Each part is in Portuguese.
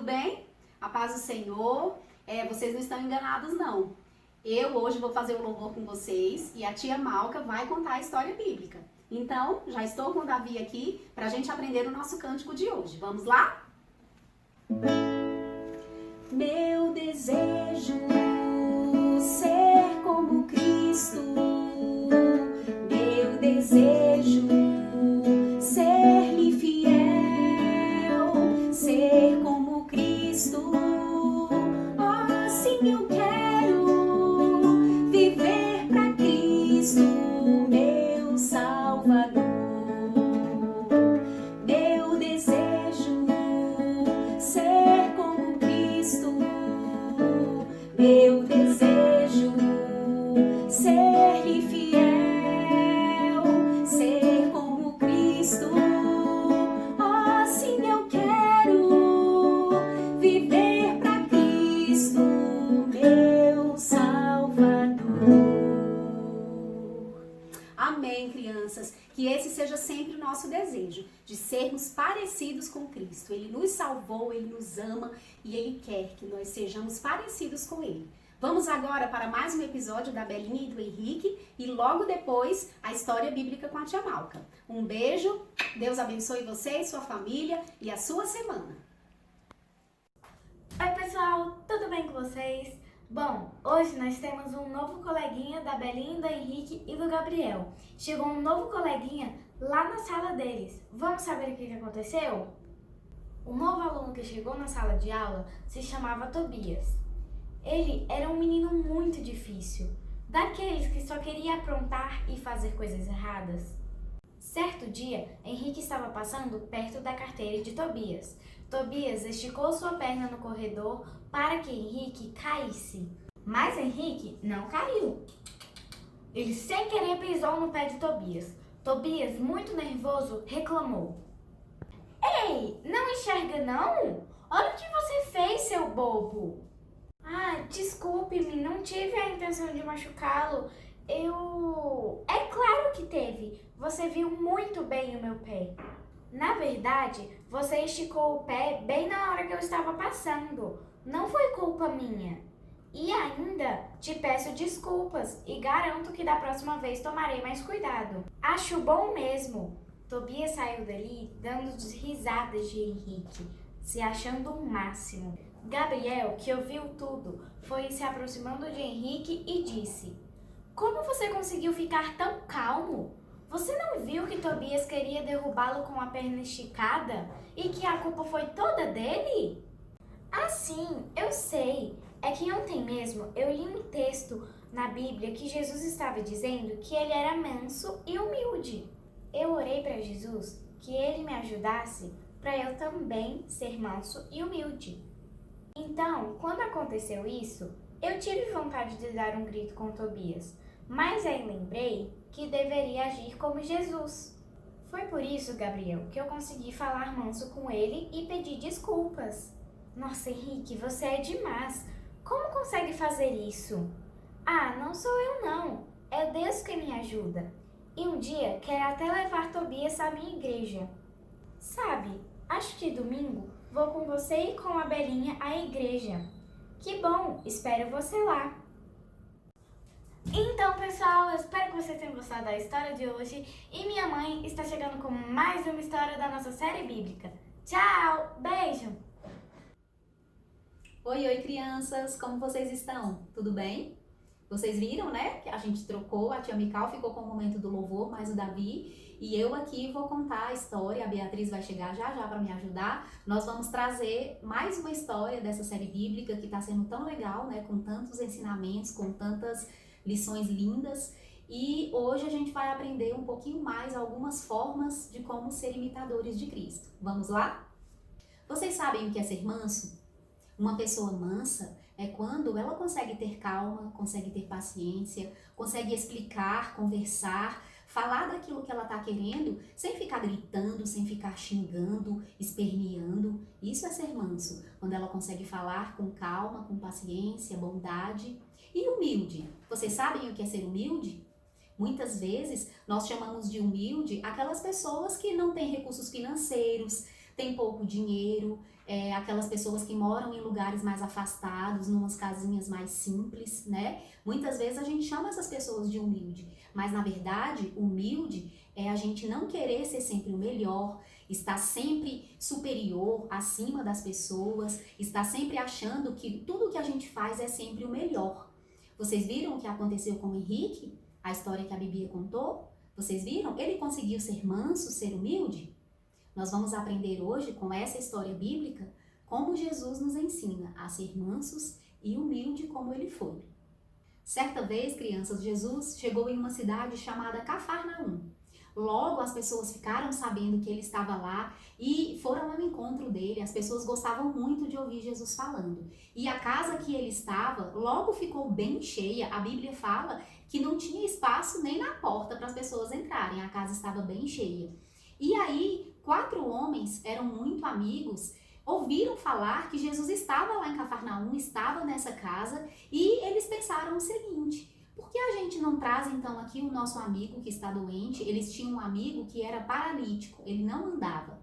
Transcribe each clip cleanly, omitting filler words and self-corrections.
bem? A paz do Senhor. Vocês não estão enganados, não. Eu hoje vou fazer o louvor com vocês e a tia Malca vai contar a história bíblica. Então, já estou com o Davi aqui para a gente aprender o nosso cântico de hoje. Vamos lá? Meu desejo ser como Cristo. Meu desejo ser-lhe fiel, ser como Cristo. Assim eu quero viver para Cristo, meu Salvador. Meu desejo ser como Cristo. Meu desejo ser-lhe fiel, ser como Cristo. Assim eu quero viver para Cristo, meu Salvador. Amém, crianças. Que esse seja sempre o nosso desejo, de sermos parecidos com Cristo. Ele nos salvou, Ele nos ama e Ele quer que nós sejamos parecidos com Ele. Vamos agora para mais um episódio da Belinha e do Henrique e logo depois a história bíblica com a tia Malca. Um beijo, Deus abençoe você e sua família e a sua semana. Oi pessoal, tudo bem com vocês? Bom, hoje nós temos um novo coleguinha da Belinha, do Henrique e do Gabriel. Chegou um novo coleguinha lá na sala deles. Vamos saber o que aconteceu? O novo aluno que chegou na sala de aula se chamava Tobias. Ele era um menino muito difícil, daqueles que só queria aprontar e fazer coisas erradas. Certo dia, Henrique estava passando perto da carteira de Tobias. Tobias esticou sua perna no corredor para que Henrique caísse. Mas Henrique não caiu. Ele sem querer pisou no pé de Tobias. Tobias, muito nervoso, reclamou. Ei, não enxerga não? Olha o que você fez, seu bobo! Ah, desculpe-me, não tive a intenção de machucá-lo. É claro que teve. Você viu muito bem o meu pé. Na verdade, você esticou o pé bem na hora que eu estava passando. Não foi culpa minha. E ainda te peço desculpas e garanto que da próxima vez tomarei mais cuidado. Acho bom mesmo. Tobias saiu dali dando risadas de Henrique, se achando o máximo. Gabriel, que ouviu tudo, foi se aproximando de Henrique e disse: Como você conseguiu ficar tão calmo? Você não viu que Tobias queria derrubá-lo com a perna esticada e que a culpa foi toda dele? Ah, sim, eu sei. É que ontem mesmo eu li um texto na Bíblia que Jesus estava dizendo que ele era manso e humilde. Eu orei para Jesus que ele me ajudasse para eu também ser manso e humilde. Então, quando aconteceu isso, eu tive vontade de dar um grito com Tobias, mas aí lembrei que deveria agir como Jesus. Foi por isso, Gabriel, que eu consegui falar manso com ele e pedir desculpas. Nossa, Henrique, você é demais. Como consegue fazer isso? Ah, não sou eu não. É Deus que me ajuda. E um dia quero até levar Tobias à minha igreja. Sabe, acho que domingo vou com você e com a Belinha à igreja. Que bom, espero você lá. Então, pessoal, eu espero que vocês tenham gostado da história de hoje. E minha mãe está chegando com mais uma história da nossa série bíblica. Tchau, beijo! Oi, crianças, como vocês estão? Tudo bem? Vocês viram, né, que a gente trocou, a tia Mical ficou com o momento do louvor, mas o Davi e eu aqui vou contar a história, a Beatriz vai chegar já já para me ajudar. Nós vamos trazer mais uma história dessa série bíblica que está sendo tão legal, né, com tantos ensinamentos, com tantas lições lindas. E hoje a gente vai aprender um pouquinho mais algumas formas de como ser imitadores de Cristo. Vamos lá? Vocês sabem o que é ser manso? Uma pessoa mansa é quando ela consegue ter calma, consegue ter paciência, consegue explicar, conversar, falar daquilo que ela está querendo, sem ficar gritando, sem ficar xingando, esperneando. Isso é ser manso, quando ela consegue falar com calma, com paciência, bondade. E humilde. Vocês sabem o que é ser humilde? Muitas vezes nós chamamos de humilde aquelas pessoas que não têm recursos financeiros, tem pouco dinheiro, aquelas pessoas que moram em lugares mais afastados, numas casinhas mais simples, né? Muitas vezes a gente chama essas pessoas de humilde, mas na verdade, humilde é a gente não querer ser sempre o melhor, estar sempre superior, acima das pessoas, estar sempre achando que tudo que a gente faz é sempre o melhor. Vocês viram o que aconteceu com o Henrique? A história que a Bíblia contou? Vocês viram? Ele conseguiu ser manso, ser humilde? Nós vamos aprender hoje, com essa história bíblica, como Jesus nos ensina a ser mansos e humilde como ele foi. Certa vez, crianças, Jesus chegou em uma cidade chamada Cafarnaum. Logo as pessoas ficaram sabendo que ele estava lá e foram ao encontro dele. As pessoas gostavam muito de ouvir Jesus falando. E a casa que ele estava logo ficou bem cheia. A Bíblia fala que não tinha espaço nem na porta para as pessoas entrarem. A casa estava bem cheia. E aí, 4 homens eram muito amigos, ouviram falar que Jesus estava lá em Cafarnaum, estava nessa casa, e eles pensaram o seguinte: por que a gente não traz então aqui o nosso amigo que está doente? Eles tinham um amigo que era paralítico, ele não andava.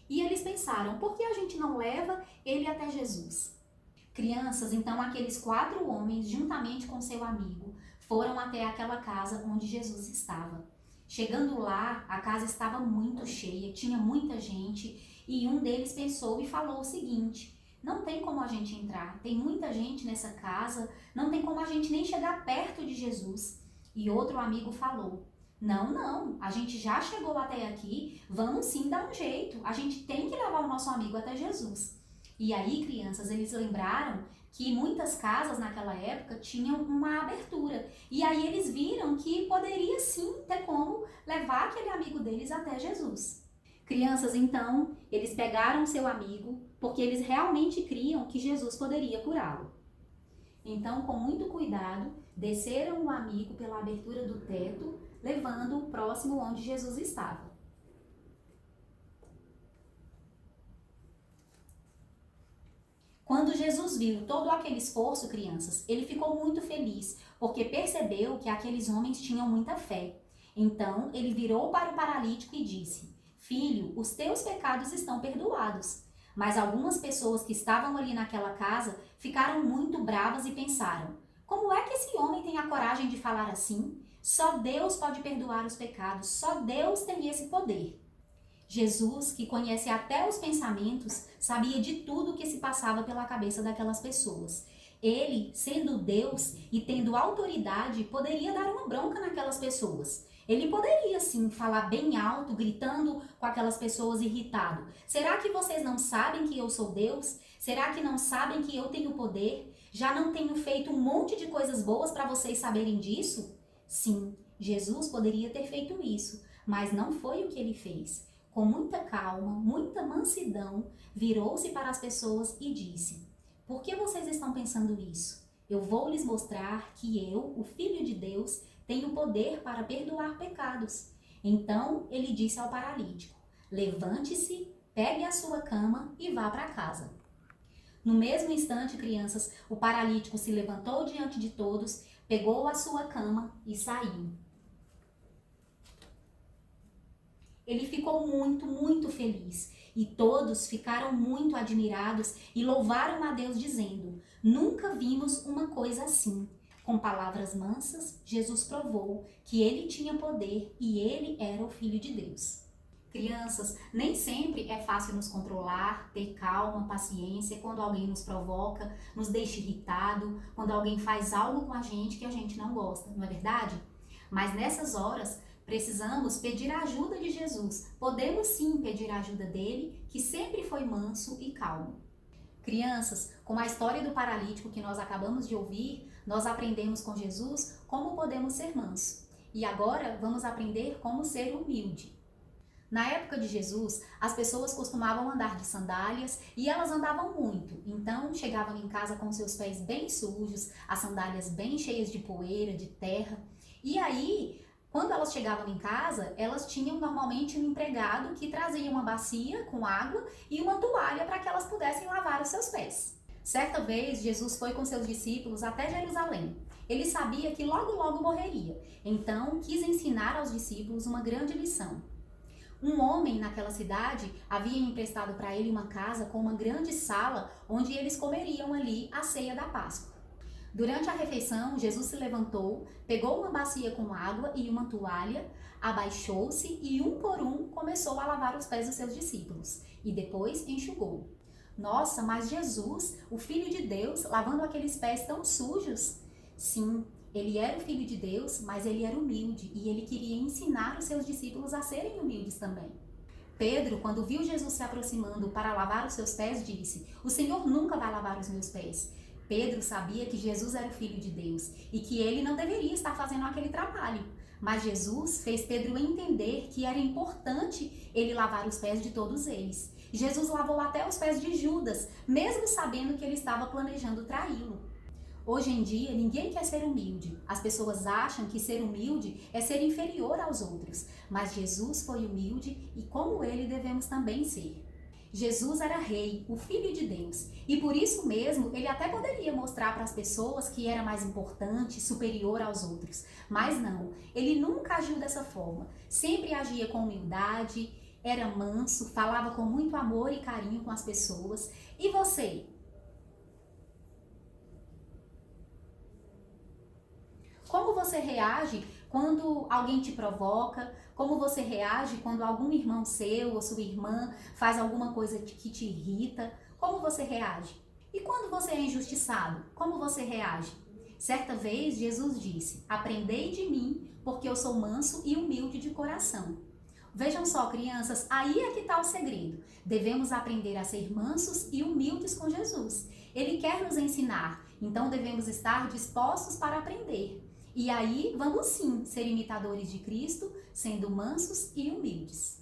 E eles pensaram: por que a gente não leva ele até Jesus? Crianças, então aqueles 4 homens, juntamente com seu amigo, foram até aquela casa onde Jesus estava. Chegando lá, a casa estava muito cheia, tinha muita gente, e um deles pensou e falou o seguinte: não tem como a gente entrar, tem muita gente nessa casa, não tem como a gente nem chegar perto de Jesus. E outro amigo falou: não, a gente já chegou até aqui, vamos sim dar um jeito, a gente tem que levar o nosso amigo até Jesus. E aí, crianças, eles lembraram que muitas casas naquela época tinham uma abertura. E aí eles viram que poderia sim ter como levar aquele amigo deles até Jesus. Crianças, então, eles pegaram seu amigo porque eles realmente criam que Jesus poderia curá-lo. Então, com muito cuidado, desceram o amigo pela abertura do teto, levando-o próximo onde Jesus estava. Quando Jesus viu todo aquele esforço, crianças, ele ficou muito feliz, porque percebeu que aqueles homens tinham muita fé. Então, ele virou para o paralítico e disse: filho, os teus pecados estão perdoados. Mas algumas pessoas que estavam ali naquela casa ficaram muito bravas e pensaram: como é que esse homem tem a coragem de falar assim? Só Deus pode perdoar os pecados, só Deus tem esse poder. Jesus, que conhece até os pensamentos, sabia de tudo que se passava pela cabeça daquelas pessoas. Ele, sendo Deus e tendo autoridade, poderia dar uma bronca naquelas pessoas. Ele poderia, sim, falar bem alto, gritando com aquelas pessoas irritado. Será que vocês não sabem que eu sou Deus? Será que não sabem que eu tenho poder? Já não tenho feito um monte de coisas boas para vocês saberem disso? Sim, Jesus poderia ter feito isso, mas não foi o que ele fez. Com muita calma, muita mansidão, virou-se para as pessoas e disse: por que vocês estão pensando isso? Eu vou lhes mostrar que eu, o Filho de Deus, tenho poder para perdoar pecados. Então ele disse ao paralítico: levante-se, pegue a sua cama e vá para casa. No mesmo instante, crianças, o paralítico se levantou diante de todos, pegou a sua cama e saiu. Ele ficou muito feliz e todos ficaram muito admirados e louvaram a Deus dizendo: nunca vimos uma coisa assim. Com palavras mansas, Jesus provou que ele tinha poder e ele era o Filho de Deus. Crianças, nem sempre é fácil nos controlar, ter calma, paciência quando alguém nos provoca, nos deixa irritado, quando alguém faz algo com a gente que a gente não gosta, não é verdade? Mas nessas horas, precisamos pedir a ajuda de Jesus. Podemos sim pedir a ajuda dele, que sempre foi manso e calmo. Crianças, com a história do paralítico que nós acabamos de ouvir, nós aprendemos com Jesus como podemos ser mansos. E agora vamos aprender como ser humilde. Na época de Jesus, as pessoas costumavam andar de sandálias e elas andavam muito. Então, chegavam em casa com seus pés bem sujos, as sandálias bem cheias de poeira, de terra. E aí, quando elas chegavam em casa, elas tinham normalmente um empregado que trazia uma bacia com água e uma toalha para que elas pudessem lavar os seus pés. Certa vez, Jesus foi com seus discípulos até Jerusalém. Ele sabia que logo morreria, então quis ensinar aos discípulos uma grande lição. Um homem naquela cidade havia emprestado para ele uma casa com uma grande sala onde eles comeriam ali a ceia da Páscoa. Durante a refeição, Jesus se levantou, pegou uma bacia com água e uma toalha, abaixou-se e um por um começou a lavar os pés dos seus discípulos e depois enxugou. Nossa, mas Jesus, o Filho de Deus, lavando aqueles pés tão sujos? Sim, ele era o Filho de Deus, mas ele era humilde e ele queria ensinar os seus discípulos a serem humildes também. Pedro, quando viu Jesus se aproximando para lavar os seus pés, disse: "O Senhor nunca vai lavar os meus pés." Pedro sabia que Jesus era o Filho de Deus e que ele não deveria estar fazendo aquele trabalho. Mas Jesus fez Pedro entender que era importante ele lavar os pés de todos eles. Jesus lavou até os pés de Judas, mesmo sabendo que ele estava planejando traí-lo. Hoje em dia, ninguém quer ser humilde. As pessoas acham que ser humilde é ser inferior aos outros. Mas Jesus foi humilde e, como ele, devemos também ser. Jesus era rei, o Filho de Deus, e por isso mesmo ele até poderia mostrar para as pessoas que era mais importante, superior aos outros, mas não, ele nunca agiu dessa forma, sempre agia com humildade, era manso, falava com muito amor e carinho com as pessoas. E você? Como você reage quando alguém te provoca? Como você reage quando algum irmão seu ou sua irmã faz alguma coisa que te irrita? Como você reage? E quando você é injustiçado, como você reage? Certa vez Jesus disse: "Aprendei de mim, porque eu sou manso e humilde de coração." Vejam só, crianças, aí é que está o segredo. Devemos aprender a ser mansos e humildes com Jesus. Ele quer nos ensinar, então devemos estar dispostos para aprender. E aí, vamos sim ser imitadores de Cristo, sendo mansos e humildes.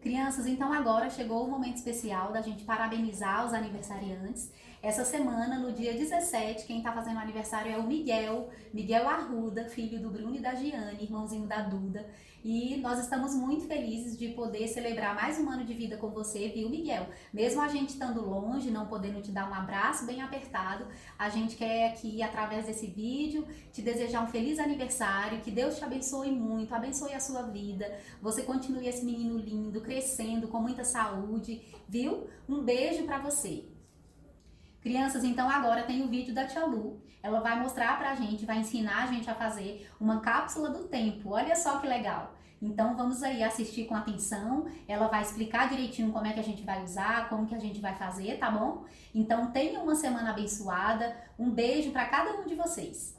Crianças, então agora chegou o momento especial da gente parabenizar os aniversariantes. Essa semana, no dia 17, quem está fazendo aniversário é o Miguel Arruda, filho do Bruno e da Giane, irmãozinho da Duda. E nós estamos muito felizes de poder celebrar mais um ano de vida com você, viu, Miguel? Mesmo a gente estando longe, não podendo te dar um abraço bem apertado, a gente quer aqui, através desse vídeo, te desejar um feliz aniversário, que Deus te abençoe muito, abençoe a sua vida, você continue esse menino lindo, crescendo, com muita saúde, viu? Um beijo pra você. Crianças, então agora tem o vídeo da tia Lu. Ela vai mostrar pra gente, vai ensinar a gente a fazer uma cápsula do tempo. Olha só que legal. Então vamos aí assistir com atenção. Ela vai explicar direitinho como é que a gente vai usar, como que a gente vai fazer, tá bom? Então tenha uma semana abençoada. Um beijo pra cada um de vocês.